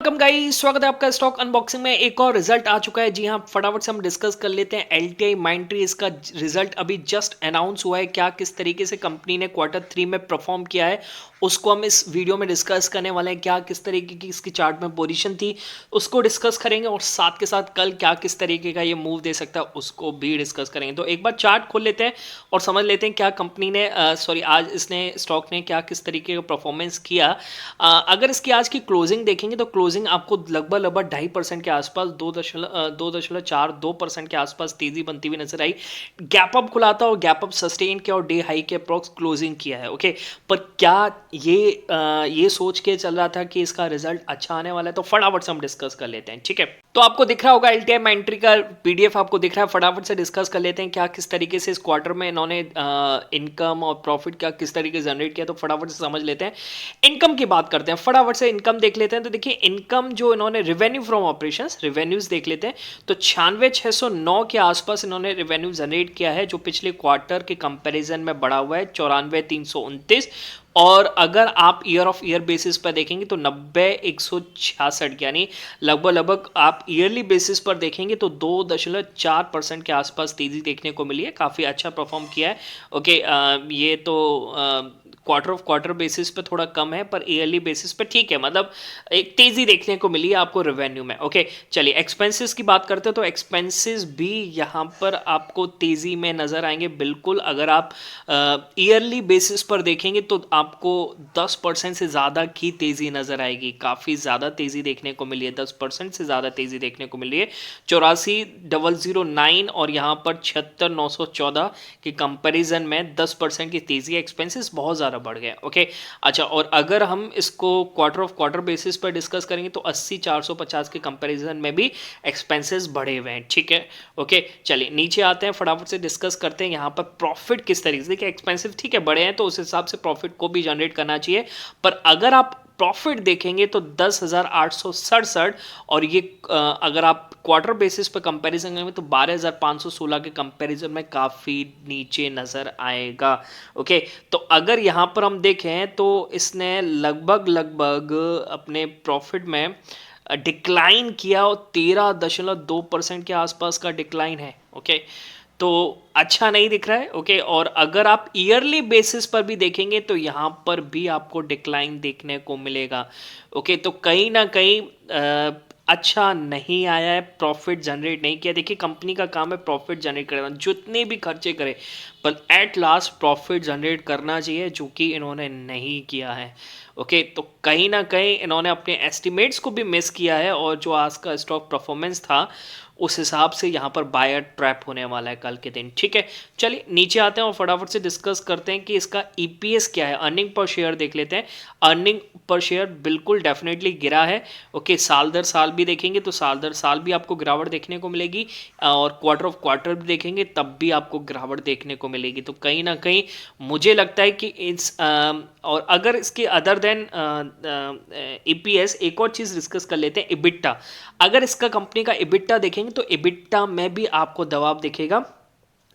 Welcome guys, स्वागत है आपका स्टॉक अनबॉक्सिंग में। एक और रिजल्ट आ चुका है। जी हाँ, फटाफट से हम डिस्कस कर लेते हैं। एलटीआई माइंडट्री, इसका रिजल्ट अभी जस्ट अनाउंस हुआ है। क्या किस तरीके से कंपनी ने क्वार्टर 3 में परफॉर्म किया है उसको हम इस वीडियो में डिस्कस करने वाले हैं। क्या किस तरीके की इसकी चार्ट में पोजीशन थी उसको डिस्कस करेंगे, और साथ के साथ कल क्या किस तरीके का ये मूव दे सकता है उसको भी डिस्कस करेंगे। तो एक बार चार्ट खोल लेते हैं और समझ लेते हैं क्या कंपनी ने आज इसने स्टॉक ने क्या किस तरीके का परफॉर्मेंस किया। अगर इसकी आज की क्लोजिंग देखेंगे तो क्लोजिंग आपको लगभग लगभग 2.5% के आसपास, 2.42% के आसपास तेजी बनती हुई नजर आई। गैप अप खुला था और गैप अप सस्टेन किया और डे हाई के अप्रॉक्स क्लोजिंग किया है। ओके, पर क्या ये सोच के चल रहा था कि इसका रिजल्ट अच्छा आने वाला है? तो फटाफट से हम डिस्कस कर लेते हैं, ठीक है। तो आपको दिख रहा होगा एलटीआई माइंडट्री का पीडीएफ आपको दिख रहा है। फटाफट से डिस्कस कर लेते हैं क्या किस तरीके से इस क्वार्टर में इन्होंने इनकम और प्रॉफिट क्या किस तरीके से जनरेट किया। तो फटाफट से समझ लेते हैं। इनकम की बात करते हैं, फटाफट से इनकम देख लेते हैं। तो देखिए, इनकम जो इन्होंने रेवेन्यू फ्रॉम ऑपरेशंस रिवेन्यूज देख लेते हैं तो 96,609 के आसपास इन्होंने रेवेन्यू जनरेट किया है, जो पिछले क्वार्टर के कंपैरिजन में बढ़ा हुआ है 94,329। और अगर आप ईयर ऑफ ईयर बेसिस पर देखेंगे तो 90,166, यानी लगभग लगभग आप ईयरली बेसिस पर देखेंगे तो 2.4% के आसपास तेजी देखने को मिली है। काफ़ी अच्छा परफॉर्म किया है। ओके, ये तो क्वार्टर ऑफ क्वार्टर बेसिस पे थोड़ा कम है, पर ईयरली बेसिस पे ठीक है। मतलब एक तेजी देखने को मिली है आपको रेवेन्यू में। ओके, चलिए एक्सपेंसेस की बात करते हैं तो एक्सपेंसेस भी यहाँ पर आपको तेजी में नजर आएंगे। बिल्कुल, अगर आप ईयरली बेसिस पर देखेंगे तो आपको 10% से ज़्यादा की तेजी नजर आएगी। काफ़ी ज़्यादा तेजी देखने को मिली है, 10% से ज़्यादा तेजी देखने को मिली है। 84,009 और यहाँ पर 76,914 के कंपैरिजन में 10% की तेजी। एक्सपेंसेस बहुत ज़्यादा बढ़ गए। ओके, अच्छा, और अगर हम इसको क्वार्टर ऑफ क्वार्टर बेसिस पर डिस्कस करेंगे तो 80,450 के कंपैरिजन में भी एक्सपेंसेस बढ़े हुए हैं। ठीक है, ओके, चलिए नीचे आते हैं, फटाफट से डिस्कस करते हैं यहाँ पर प्रॉफिट किस तरीके से। देखिए, एक्सपेंसिव ठीक है बढ़े हैं तो उस हिसाब से प्रॉफिट को भी जनरेट करना चाहिए, पर अगर आप प्रॉफिट देखेंगे तो 10,867, और ये अगर आप क्वार्टर बेसिस पर कंपैरिजन करेंगे तो 12,516 के कंपैरिजन में काफ़ी नीचे नज़र आएगा। ओके, तो अगर यहाँ पर हम देखें तो इसने लगभग लगभग अपने प्रॉफिट में डिक्लाइन किया और 13.2% के आसपास का डिक्लाइन है। ओके, तो अच्छा नहीं दिख रहा है। ओके, और अगर आप ईयरली बेसिस पर भी देखेंगे तो यहाँ पर भी आपको डिक्लाइन देखने को मिलेगा। ओके, तो कहीं ना कहीं अच्छा नहीं आया है, प्रॉफिट जनरेट नहीं किया। देखिए, कंपनी का काम है प्रॉफिट जनरेट करना, जितने भी खर्चे करे पर एट लास्ट प्रॉफिट जनरेट करना चाहिए, जो कि इन्होंने नहीं किया है। ओके, तो कहीं ना कहीं इन्होंने अपने एस्टिमेट्स को भी मिस किया है, और जो आज का स्टॉक परफॉर्मेंस था उस हिसाब से यहाँ पर बायर ट्रैप होने वाला है कल के दिन। ठीक है, चलिए नीचे आते हैं और फटाफट से डिस्कस करते हैं कि इसका ईपीएस क्या है। अर्निंग पर शेयर देख लेते हैं। अर्निंग पर शेयर बिल्कुल डेफिनेटली गिरा है। ओके, साल दर साल भी देखेंगे तो साल दर साल भी आपको गिरावट देखने को मिलेगी, और क्वार्टर ऑफ क्वार्टर भी देखेंगे तब भी आपको गिरावट देखने को मिलेगी। तो कहीं ना कहीं मुझे लगता है कि और अगर इसके अदर देन ईपीएस, एक और चीज़ डिस्कस कर लेते हैं, इबिट्टा। अगर इसका कंपनी का इबिट्टा देखेंगे तो इबिट्टा में भी आपको दबाव दिखेगा।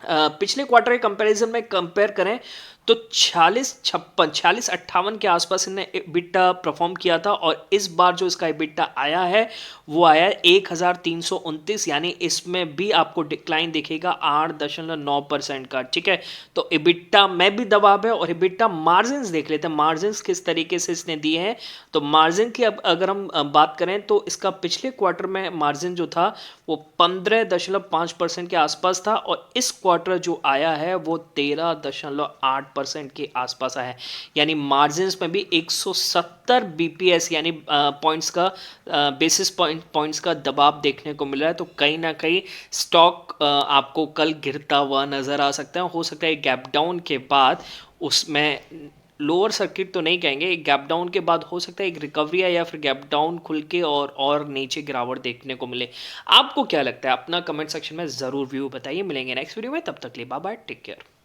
पिछले क्वार्टर के कंपैरिजन में कंपेयर करें तो 46,56 के आसपास इसने इबिट्टा परफॉर्म किया था, और इस बार जो इसका इबिट्टा आया है वो आया है 1,329, यानी इसमें भी आपको डिक्लाइन दिखेगा 8.9% का। ठीक है, तो इबिट्टा में भी दबाव है। और इबिट्टा मार्जिन देख लेते हैं, मार्जिन किस तरीके से इसने दिए हैं। तो मार्जिन की अब अगर हम बात करें तो इसका पिछले क्वार्टर में मार्जिन जो था वो 15.5% के आसपास था, और इस क्वार्टर जो आया है वो 13.8% के आसपास आया है। यानी मार्जिन में भी 170 बीपीएस यानी पॉइंट्स का बेसिस पॉइंट्स का दबाव देखने को मिल रहा है। तो कहीं ना कहीं स्टॉक आपको कल गिरता हुआ नजर आ सकता है। हो सकता है गैप डाउन के बाद उसमें लोअर सर्किट तो नहीं कहेंगे, एक गैप डाउन के बाद हो सकता है एक रिकवरी है, या फिर गैप डाउन खुल के और नीचे गिरावट देखने को मिले। आपको क्या लगता है? अपना कमेंट सेक्शन में ज़रूर व्यू बताइए। मिलेंगे नेक्स्ट वीडियो में, तब तक लिए बाय बाय, टेक केयर।